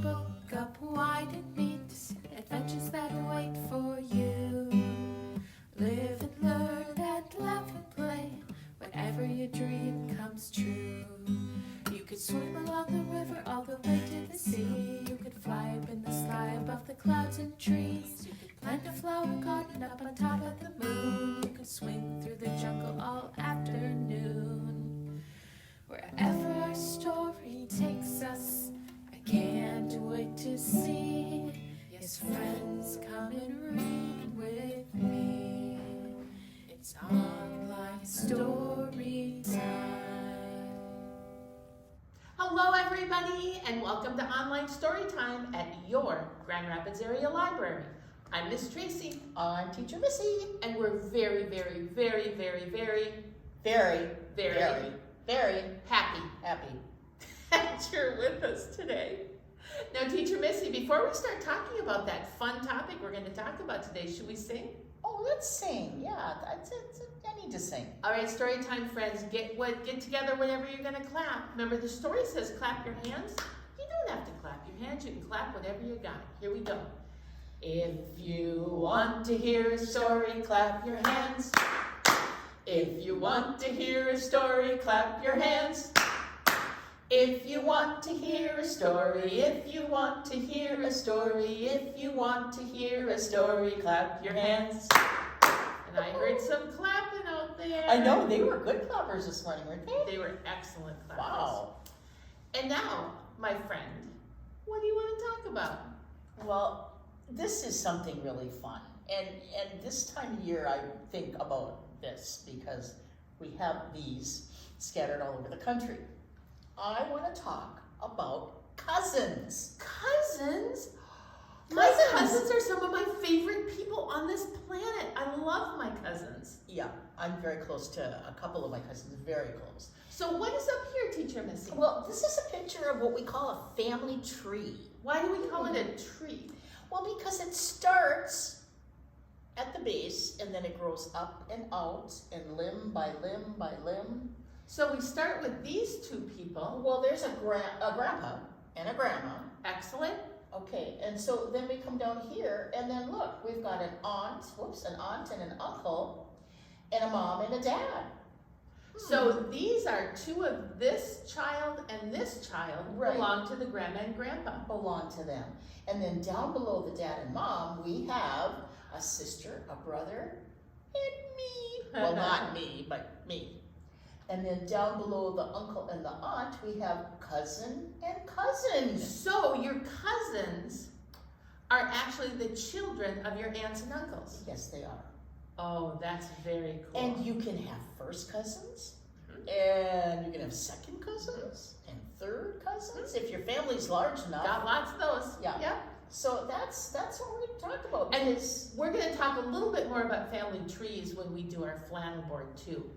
book up wide and meet adventures that wait for you. Live and learn and laugh and play whenever your dream comes true. You could swim along the river all the way to the sea. You could fly up in the sky above the clouds and trees. You could plant a flower garden up on top of the moon. You could swing through the jungle all afternoon. Wherever our story takes us, I can't wait to see. Yes, friends, come and read with me. It's Online Storytime. Hello everybody, and welcome to Online Storytime at your Grand Rapids Area Library. I'm Miss Tracy. I'm Teacher Missy. And we're very happy that you're with us today. Now, Teacher Missy, before we start talking about that fun topic we're going to talk about today, should we sing? Oh, let's sing. Yeah, I need to sing. All right, Storytime friends, get together whenever you're going to clap. Remember, the story says clap your hands. You don't have to clap your hands. You can clap whatever you got. Here we go. If you want to hear a story, clap your hands. If you want to hear a story, clap your hands. If you want to hear a story, if you want to hear a story, if you want to hear a story, clap your hands. And I heard some clapping out there. I know, they were good clappers this morning, weren't they? They were excellent clappers. Wow. And now, my friend, what do you want to talk about? Well, this is something really fun. And this time of year, I think about this because we have bees scattered all over the country. I want to talk about cousins. Cousins? My cousins are some of my favorite people on this planet. I love my cousins. Yeah, I'm very close to a couple of my cousins, very close. So what is up here, Teacher Missy? Well, this is a picture of what we call a family tree. Why do we call it a tree? Well, because it starts at the base and then it grows up and out and limb by limb by limb. So we start with these two people. Well, there's a grandpa and a grandma. Excellent. Okay, and so then we come down here and then look, we've got an aunt and an uncle and a mom and a dad. So these are two of this child and this child belong to the grandma and grandpa. Belong to them. And then down below the dad and mom, we have a sister, a brother, and me. Well, not me, but me. And then down below the uncle and the aunt, we have cousin and cousins. So your cousins are actually the children of your aunts and uncles. Yes, they are. Oh, that's very cool. And you can have first cousins, and you can have second cousins, and third cousins, if your family's large enough. Got lots of those. Yeah. Yep. So that's what we're going to talk about. And we're going to talk a little bit more about family trees when we do our flannel board too.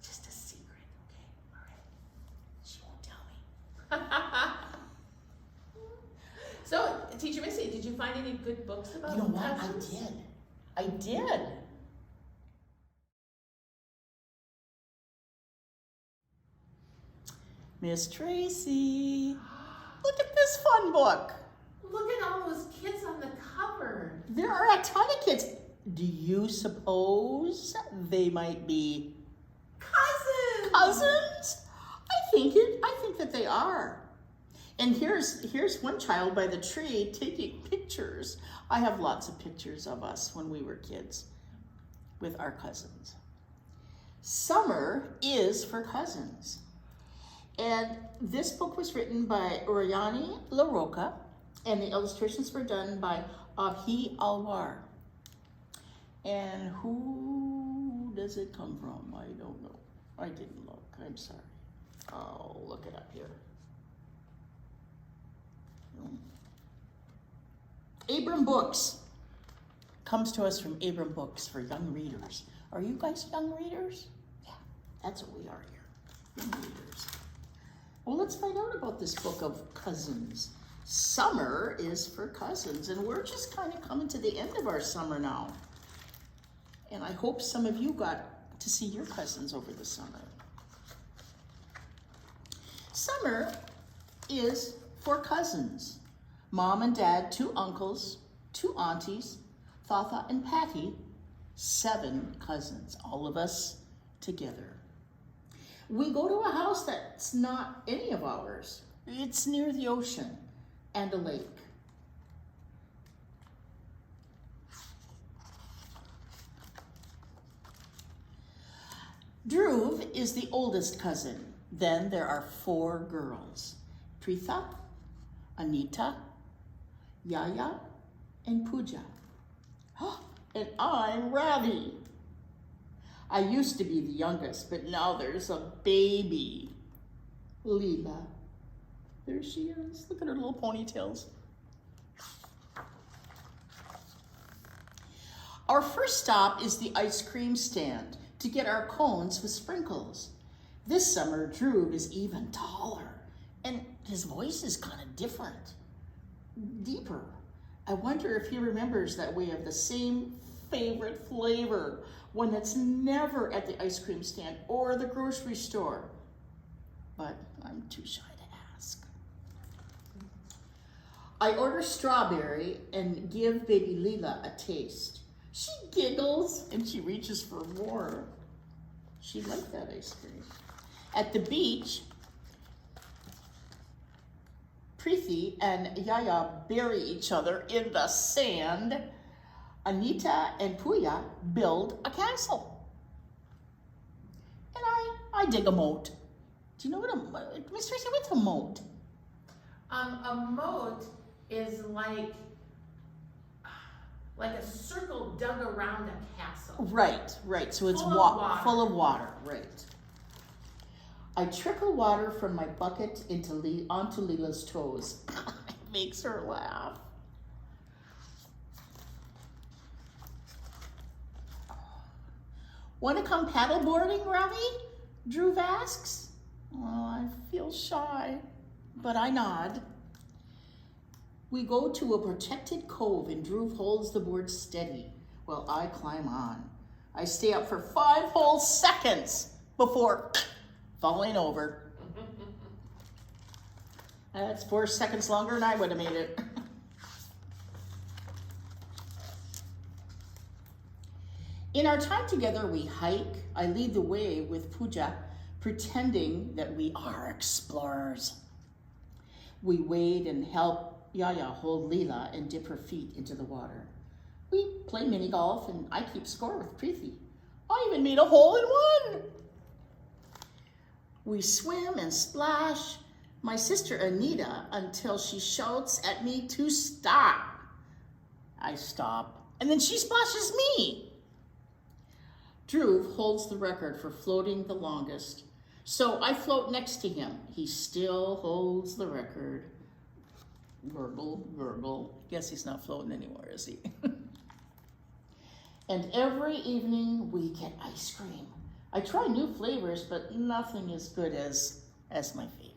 Just a secret, okay? All right. She won't tell me. So, Teacher Missy, did you find any good books about You know what? cousins? I did. Miss Tracy, look at this fun book. Look at all those kids on the cover. There are a ton of kids. Do you suppose they might be Cousins? cousins? I think that they are. And here's one child by the tree taking pictures. I have lots of pictures of us when we were kids with our cousins. Summer is for cousins. And this book was written by Oriani LaRocca, and the illustrations were done by Ahi Alwar. And who does it come from? I don't know. I didn't look. I'm sorry. I'll look it up here. Abram Books. Comes to us from Abram Books for young readers. Are you guys young readers? Yeah, that's what we are here. Young readers. Well, let's find out about this book of cousins. Summer is for cousins, and we're just kind of coming to the end of our summer now. And I hope some of you got to see your cousins over the summer. Summer is for cousins. Mom and Dad, 2 uncles, 2 aunties, Thotha and Patty, 7 cousins, all of us together. We go to a house that's not any of ours. It's near the ocean and a lake. Dhruv is the oldest cousin. Then there are 4 girls, Pritha, Anita, Yaya, and Pooja. And I'm Ravi. I used to be the youngest, but now there's a baby, Leela. There she is. Look at her little ponytails. Our first stop is the ice cream stand to get our cones with sprinkles. This summer, Dhruv is even taller, and his voice is kind of different, deeper. I wonder if he remembers that we have the same favorite flavor, one that's never at the ice cream stand or the grocery store. But I'm too shy to ask. I order strawberry and give baby Leela a taste. She giggles and she reaches for more. She liked that ice cream. At the beach, Preeti and Yaya bury each other in the sand. Anita and Puya build a castle. And I dig a moat. Do you know what Miss Tracy, what's a moat? A moat is like a circle dug around a castle. Right. So it's Full of water. full of water, right. I trickle water from my bucket onto Leela's toes. It makes her laugh. Want to come paddleboarding, Ravi? Dhruv asks. Oh, I feel shy, but I nod. We go to a protected cove and Dhruv holds the board steady while I climb on. I stay up for 5 whole seconds before falling over. That's 4 seconds longer than I would have made it. In our time together, we hike. I lead the way with Pooja, pretending that we are explorers. We wade and help Yaya hold Leela and dip her feet into the water. We play mini golf and I keep score with Preeti. I even made a hole in 1. We swim and splash, my sister Anita, until she shouts at me to stop. I stop, and then she splashes me. Dhruv holds the record for floating the longest, so I float next to him. He still holds the record. Gurgle, gurgle. Guess he's not floating anymore, is he? And every evening we get ice cream. I try new flavors, but nothing as good as my favorite.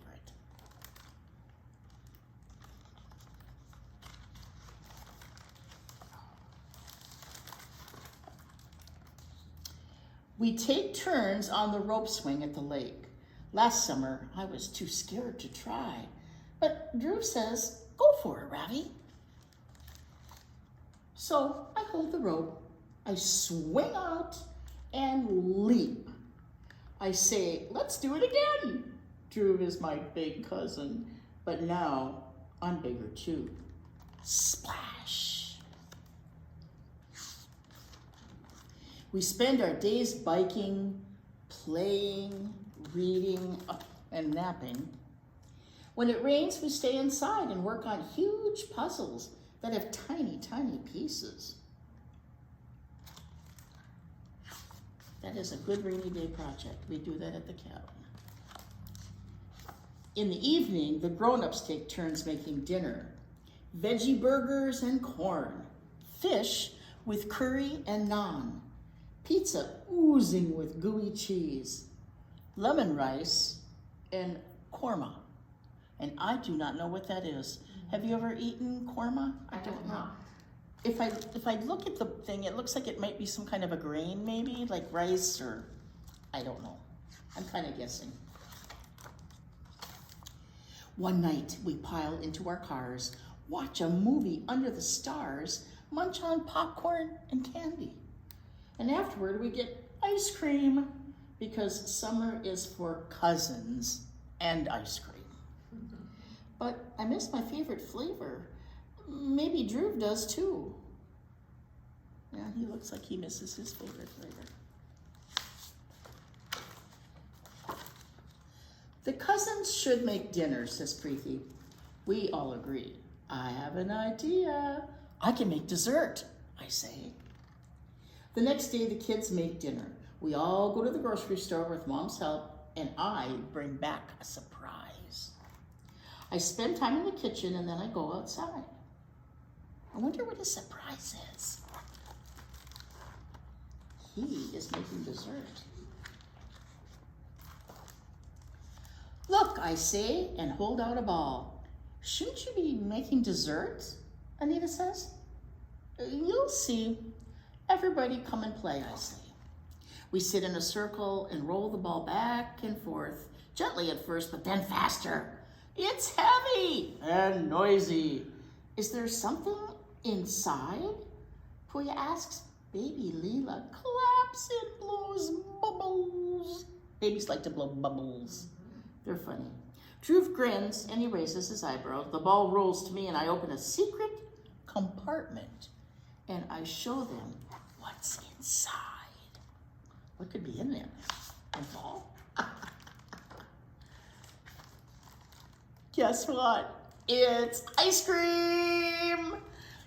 We take turns on the rope swing at the lake. Last summer, I was too scared to try, but Dhruv says, go for it, Ravi. So I hold the rope, I swing out and leap. I say, let's do it again. Dhruv is my big cousin, but now I'm bigger too. Splash. We spend our days biking, playing, reading, and napping. When it rains, we stay inside and work on huge puzzles that have tiny, tiny pieces. That is a good rainy day project. We do that at the cabin. In the evening, the grown-ups take turns making dinner. Veggie burgers and corn. Fish with curry and naan. Pizza oozing with gooey cheese. Lemon rice and korma. And I do not know what that is. Have you ever eaten korma? I don't know. If I look at the thing, it looks like it might be some kind of a grain, maybe, like rice or, I don't know. I'm kind of guessing. One night, we pile into our cars, watch a movie under the stars, munch on popcorn and candy. And afterward, we get ice cream because summer is for cousins and ice cream. But I miss my favorite flavor. Maybe Drew does too. Yeah, he looks like he misses his favorite flavor. The cousins should make dinner, says Preeti. We all agree. I have an idea. I can make dessert, I say. The next day, the kids make dinner. We all go to the grocery store with Mom's help, and I bring back a surprise. I spend time in the kitchen, and then I go outside. I wonder what his surprise is. He is making dessert. Look, I say, and hold out a ball. Shouldn't you be making dessert? Anita says. You'll see. Everybody come and play, I say. We sit in a circle and roll the ball back and forth, gently at first, but then faster. It's heavy and noisy. Is there something inside? Puya asks. Baby Leela claps and blows bubbles. Babies like to blow bubbles. They're funny. Drew grins and he raises his eyebrows. The ball rolls to me and I open a secret compartment and I show them what's inside. What could be in there? A ball? Guess what? It's ice cream!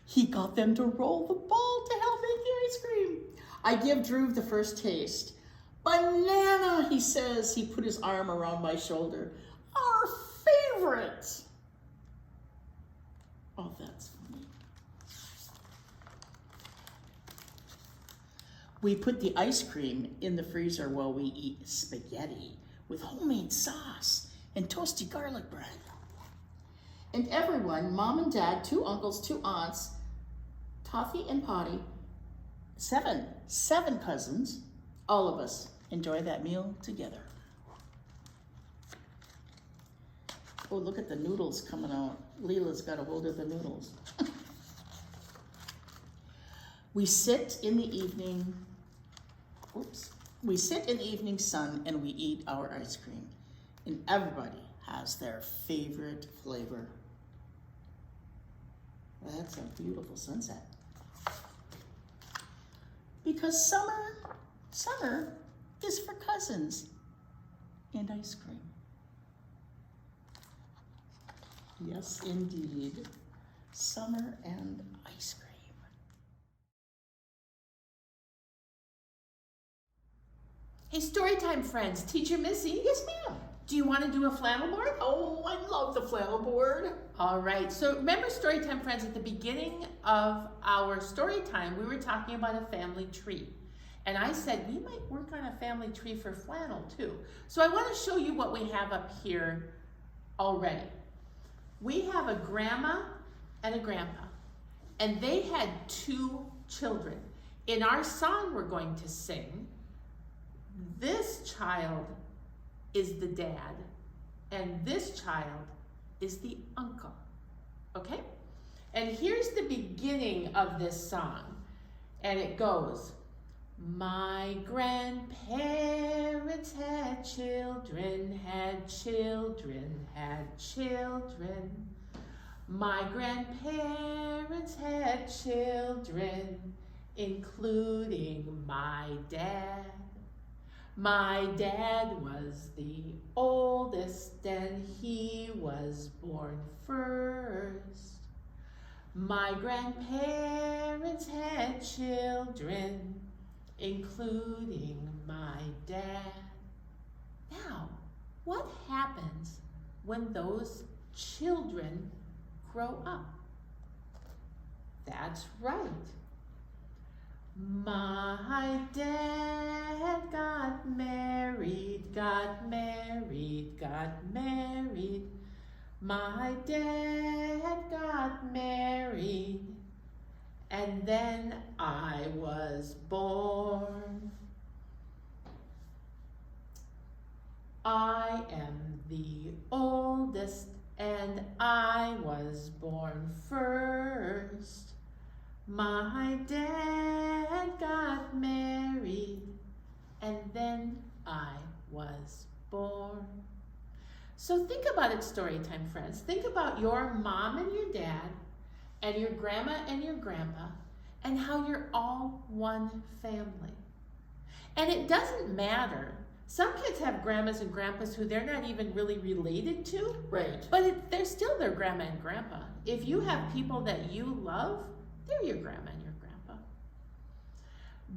He got them to roll the ball to help make the ice cream. I give Drew the first taste. Banana, he says. He put his arm around my shoulder. Our favorite. Oh, that's funny. We put the ice cream in the freezer while we eat spaghetti with homemade sauce and toasty garlic bread. And everyone, Mom and Dad, 2 uncles, 2 aunts, Toffee and Potty, 7 cousins, all of us enjoy that meal together. Oh, look at the noodles coming out. Leela's got a hold of the noodles. We sit in the evening, we sit in the evening sun and we eat our ice cream. And everybody has their favorite flavor. That's a beautiful sunset. Because summer is for cousins and ice cream. Yes, indeed. Summer and ice cream. Hey, Storytime friends, Teacher Missy. Yes, ma'am. Do you want to do a flannel board? Oh, I love the flannel board. All right, so remember Storytime friends, at the beginning of our story time, we were talking about a family tree. And I said we might work on a family tree for flannel too. So I want to show you what we have up here already. We have a grandma and a grandpa, and they had 2 children. In our song we're going to sing, this child is the dad, and this child is the uncle, okay? And here's the beginning of this song, and it goes, my grandparents had children, had children, had children. My grandparents had children, including my dad. My dad was the oldest and he was born first. My grandparents had children, including my dad. Now, what happens when those children grow up? That's right. My dad got married, got married, got married. My dad got married, and then I was born. I am the oldest and I was born first. My dad got married, and then I was born. So think about it, Storytime friends. Think about your mom and your dad, and your grandma and your grandpa, and how you're all one family. And it doesn't matter. Some kids have grandmas and grandpas who they're not even really related to. Right. But they're still their grandma and grandpa. If you have people that you love, they're your grandma and your grandpa.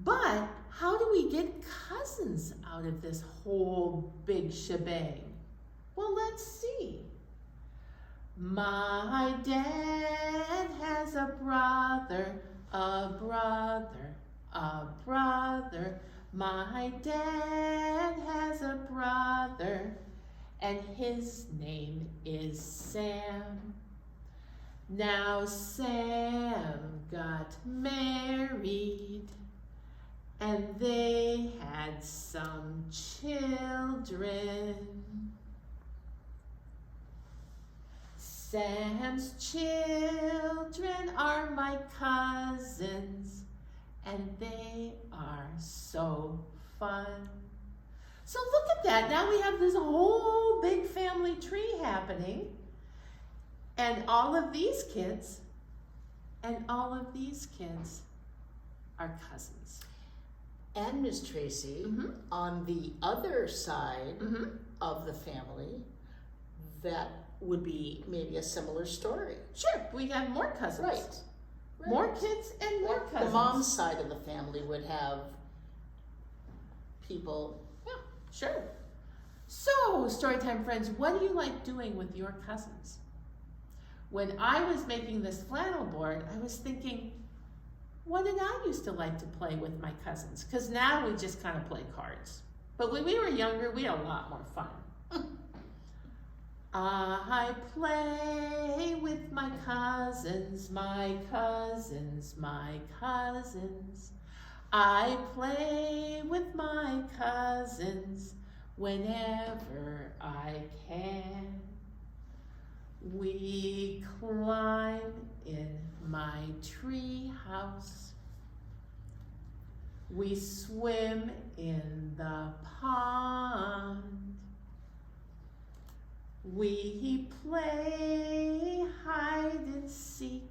But how do we get cousins out of this whole big shebang? Well, let's see. My dad has a brother, a brother, a brother. My dad has a brother, and his name is Sam. Now Sam got married, and they had some children. Sam's children are my cousins, and they are so fun. So look at that. Now we have this whole big family tree happening. And all of these kids and all of these kids are cousins. And Miss Tracy, Mm-hmm. on the other side Mm-hmm. of the family, that would be maybe a similar story. Sure, we have more cousins. Right. More kids and more cousins. The mom's side of the family would have people. Yeah, sure. So, Storytime friends, what do you like doing with your cousins? When I was making this flannel board, I was thinking, what did I used to like to play with my cousins? Because now we just kind of play cards. But when we were younger, we had a lot more fun. I play with my cousins, my cousins, my cousins. I play with my cousins whenever I can. We climb in my tree house. We swim in the pond. We play hide and seek,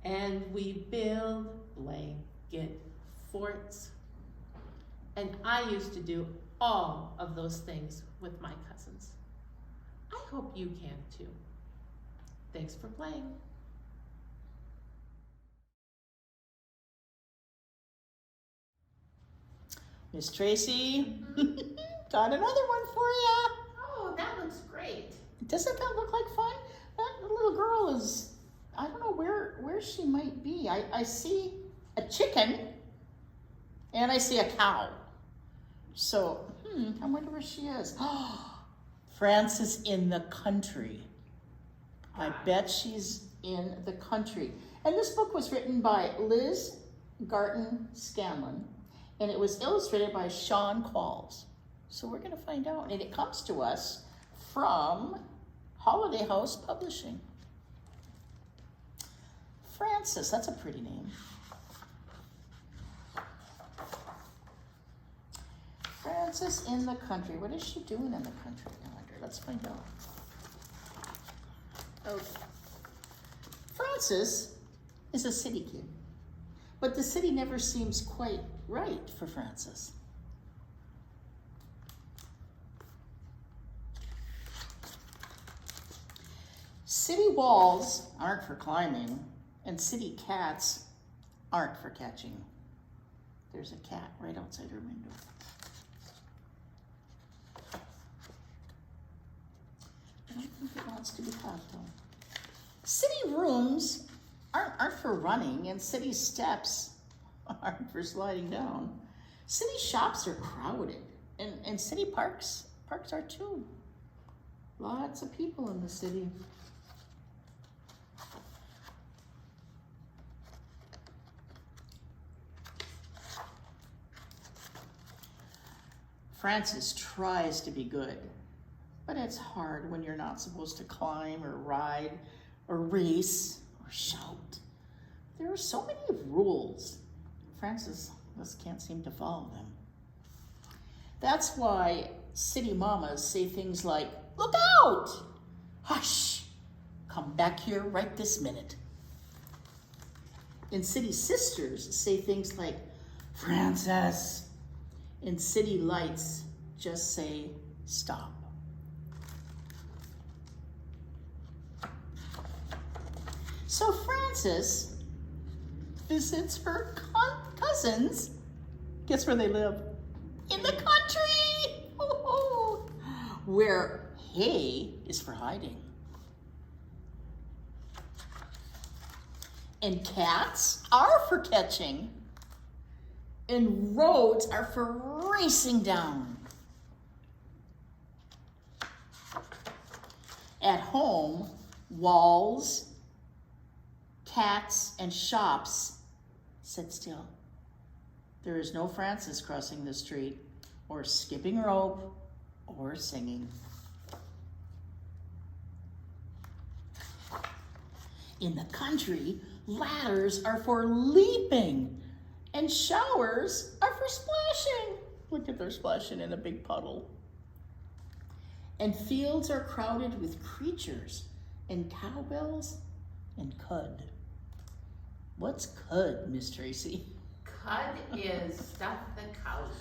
and we build blanket forts. And I used to do all of those things with my cousins. I hope you can too. Thanks for playing. Miss Tracy, got another one for you. Oh, that looks great. Doesn't that look like fun? That little girl is, I don't know where she might be. I see a chicken and I see a cow. So, I wonder where she is. Frances in the country. I bet she's in the country. And this book was written by Liz Garton Scanlon, and it was illustrated by Sean Qualls. So we're going to find out. And it comes to us from Holiday House Publishing. Frances, that's a pretty name. Frances in the country. What is she doing in the country? I wonder. Let's find out. Okay. Frances is a city kid, but the city never seems quite right for Frances. City walls aren't for climbing, and city cats aren't for catching. There's a cat right outside her window. I don't think it wants to be caught though. City rooms aren't for running, and city steps aren't for sliding down. City shops are crowded, and city parks are too. Lots of people in the city. Frances tries to be good, But it's hard when you're not supposed to climb or ride or race or shout. There are so many rules. Francis just can't seem to follow them. That's why city mamas say things like, "Look out! Hush! Come back here right this minute." And city sisters say things like, "Francis." And city lights just say, "Stop." So Frances visits her cousins. Guess where they live? In the country! Oh, where hay is for hiding. And cats are for catching. And roads are for racing down. At home, walls, cats, and shops sit still. There is no Francis crossing the street, or skipping rope, or singing. In the country, ladders are for leaping, and showers are for splashing. Look at, they're splashing in a big puddle. And fields are crowded with creatures, and cowbells, and cud. What's cud, Miss Tracy? Cud is stuff that cows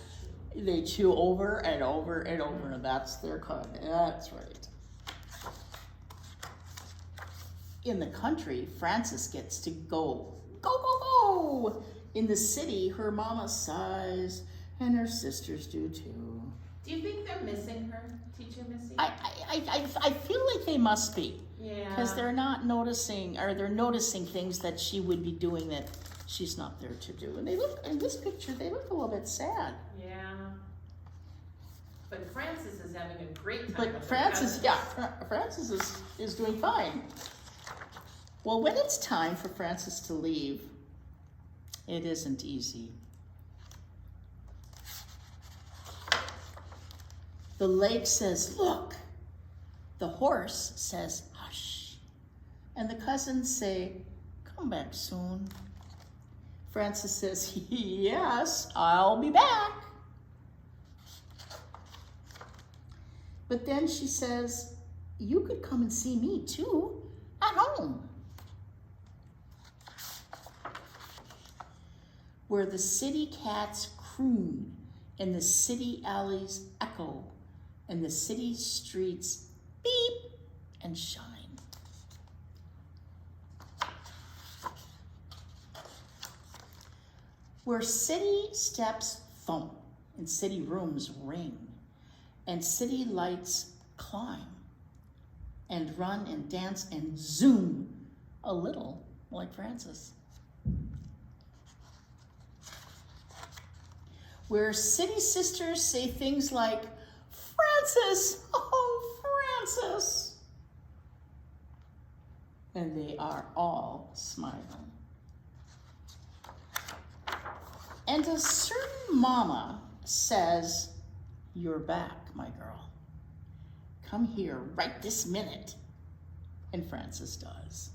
chew. They chew over and over and over, and that's their cud. That's right. In the country, Frances gets to go. Go, go, go! In the city, her mama sighs, and her sisters do too. Do you think they're missing her, Teacher Missy? I feel like they must be. Yeah. Because they're not noticing, or they're noticing things that she would be doing that she's not there to do. And they look, in this picture, they look a little bit sad. Yeah. But Frances is having a great time. But with her Frances, cousins. yeah, Frances is doing fine. Well, when it's time for Frances to leave, it isn't easy. The lake says, "Look." The horse says, "Hush." And the cousins say, "Come back soon." Frances says, "Yes, I'll be back." But then she says, "You could come and see me too, at home." Where the city cats croon, and the city alleys echo, and the city streets beep and shine. Where city steps thump, and city rooms ring, and city lights climb, and run and dance and zoom, a little like Frances. Where city sisters say things like, "Frances, oh Frances." And they are all smiling. And a certain mama says, "You're back, my girl. Come here right this minute." And Frances does.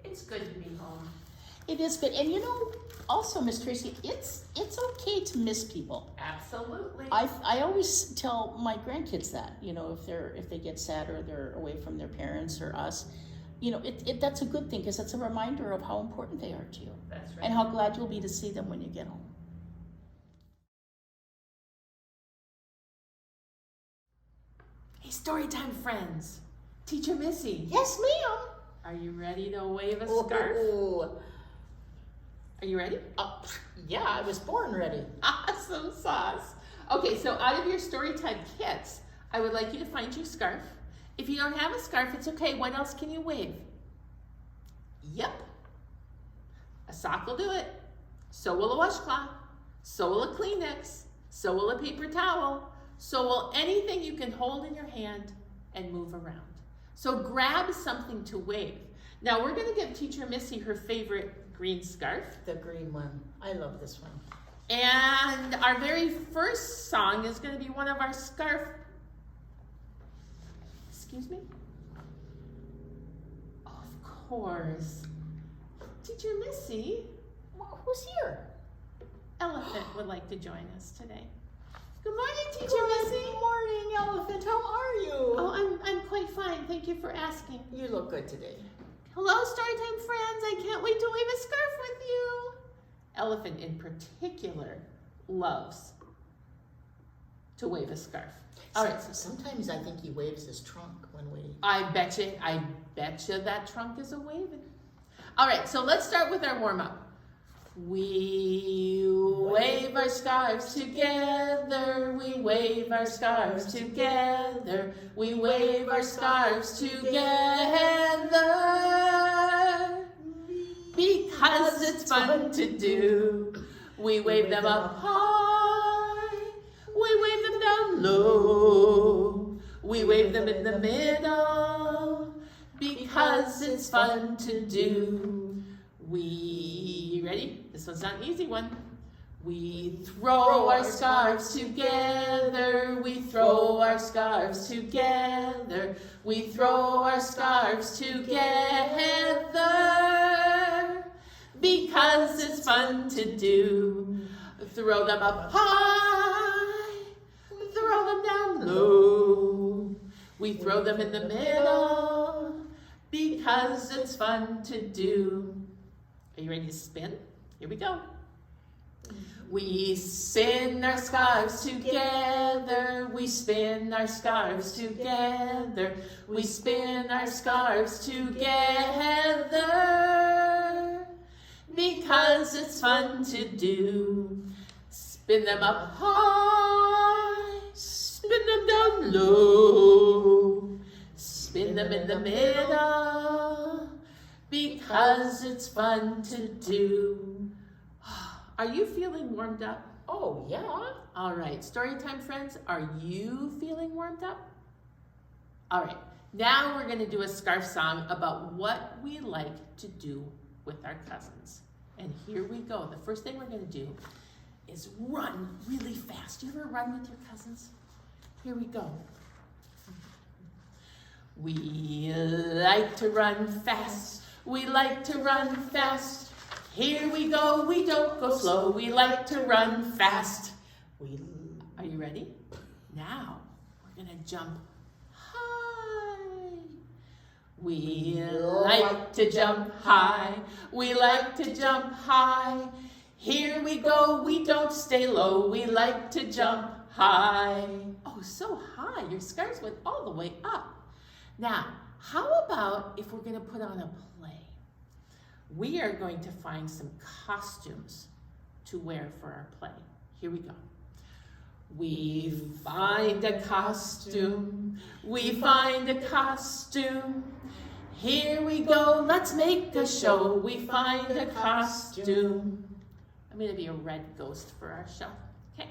It's good to be home. It is good. And you know, also, Miss Tracy, it's okay to miss people. Absolutely. I always tell my grandkids that, you know, if they get sad or they're away from their parents or us, you know, that's a good thing, because it's a reminder of how important they are to you. That's right. And how glad you'll be to see them when you get home. Hey, Storytime friends. Teacher Missy. Yes, ma'am. Are you ready to wave a scarf? Ooh. Are you ready? Yeah, I was born ready. Awesome sauce. Okay, so out of your Storytime kits, I would like you to find your scarf. If you don't have a scarf, it's okay. What else can you wave? Yep. A sock will do it. So will a washcloth. So will a Kleenex. So will a paper towel. So will anything you can hold in your hand and move around. So grab something to wave. Now we're going to give Teacher Missy her favorite green scarf. The green one. I love this one. And our very first song is going to be one of our scarf. Excuse me? Of course. Teacher Missy. Who's here? Elephant would like to join us today. Good morning, Teacher Missy. Good morning, Elephant. How are you? Oh, I'm quite fine. Thank you for asking. You look good today. Hello, Storytime friends. I can't wait to wave a scarf with you. Elephant in particular loves to wave a scarf. All right. Sometimes I think he waves his trunk when we... I betcha that trunk is a waving. All right, so let's start with our warm-up. We wave our scarves together, we wave our scarves together, we wave our scarves together, because it's fun to do. We wave them up high, we wave them down low, we wave them in the middle, because it's fun to do. We, ready? This one's not an easy one. We throw our scarves together, we throw our scarves together, we throw our scarves together, because it's fun to do. Throw them up high, throw them down low, we throw them in the middle, because it's fun to do. Are you ready to spin? Here we go. We spin our scarves together, we spin our scarves together, we spin our scarves together, because it's fun to do. Spin them up high, spin them down low, spin them in the middle, because it's fun to do. Are you feeling warmed up? Oh, yeah. All right, Storytime friends, are you feeling warmed up? All right, now we're gonna do a scarf song about what we like to do with our cousins. And here we go. The first thing we're gonna do is run really fast. You ever run with your cousins? Here we go. We like to run fast. We like to run fast. Here we go, we don't go slow. We like to run fast. Are you ready? Now, we're gonna jump high. We like to jump high. We like to jump high. Here we go, we don't stay low. We like to jump high. Oh, so high. Your scarves went all the way up. Now, how about if we're gonna put on a play? We are going to find some costumes to wear for our play. Here we go. We find a costume. We find a costume. Here we go. Let's make a show. We find a costume. I'm going to be a red ghost for our show. Okay.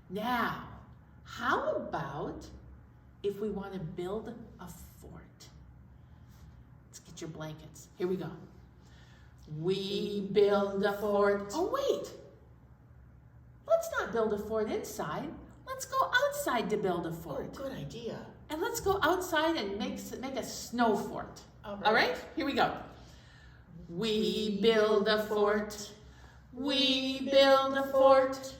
Now, how about if we want to build a fort? Let's get your blankets. Here we go. We build a fort. Oh, wait. Let's not build a fort inside. Let's go outside to build a fort. Oh, good idea. And let's go outside and make a snow fort. All right. All right? Here we go. We build a fort. We build a fort.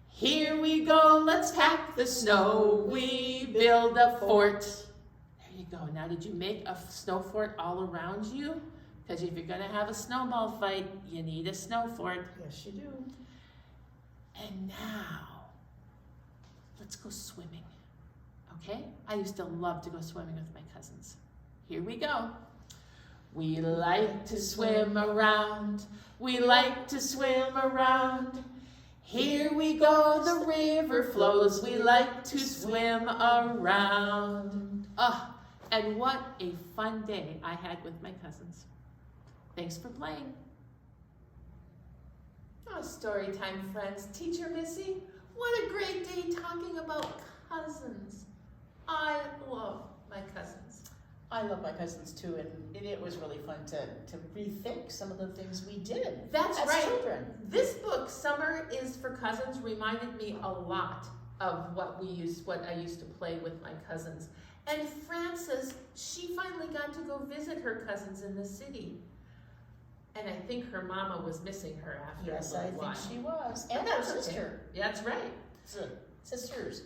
Here we go. Let's pack the snow. We build a fort. There you go. Now, did you make a snow fort all around you? Because if you're going to have a snowball fight, you need a snow fort. Yes, you do. And now, let's go swimming. Okay? I used to love to go swimming with my cousins. Here we go. We like to swim around. We like to swim around. Here we go, the river flows. We like to swim around. Oh, and what a fun day I had with my cousins. Thanks for playing. Oh, story time, friends. Teacher Missy, what a great day talking about cousins. I love my cousins. I love my cousins too, and it was really fun to rethink some of the things we did That's as right. children. This book, Summer is for Cousins, reminded me a lot of what I used to play with my cousins. And Frances, she finally got to go visit her cousins in the city. And I think her mama was missing her after Yes, a I little while. think she was. But And her that's okay. sister. Yeah, that's right. Sisters.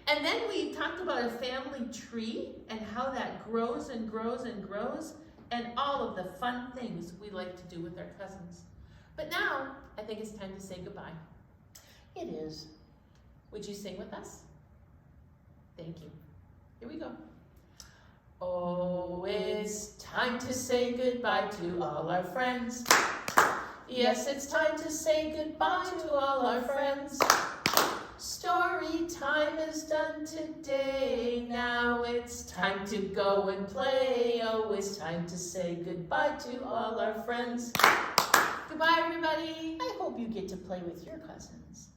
And then we talked about a family tree and how that grows and grows and grows, and all of the fun things we like to do with our cousins. But now, I think it's time to say goodbye. It is. Would you sing with us? Thank you. Here we go. Oh, it's time to say goodbye to all our friends. Yes, it's time to say goodbye to all our friends. Story time is done today. Now it's time to go and play. Oh, it's time to say goodbye to all our friends. Goodbye, everybody. I hope you get to play with your cousins.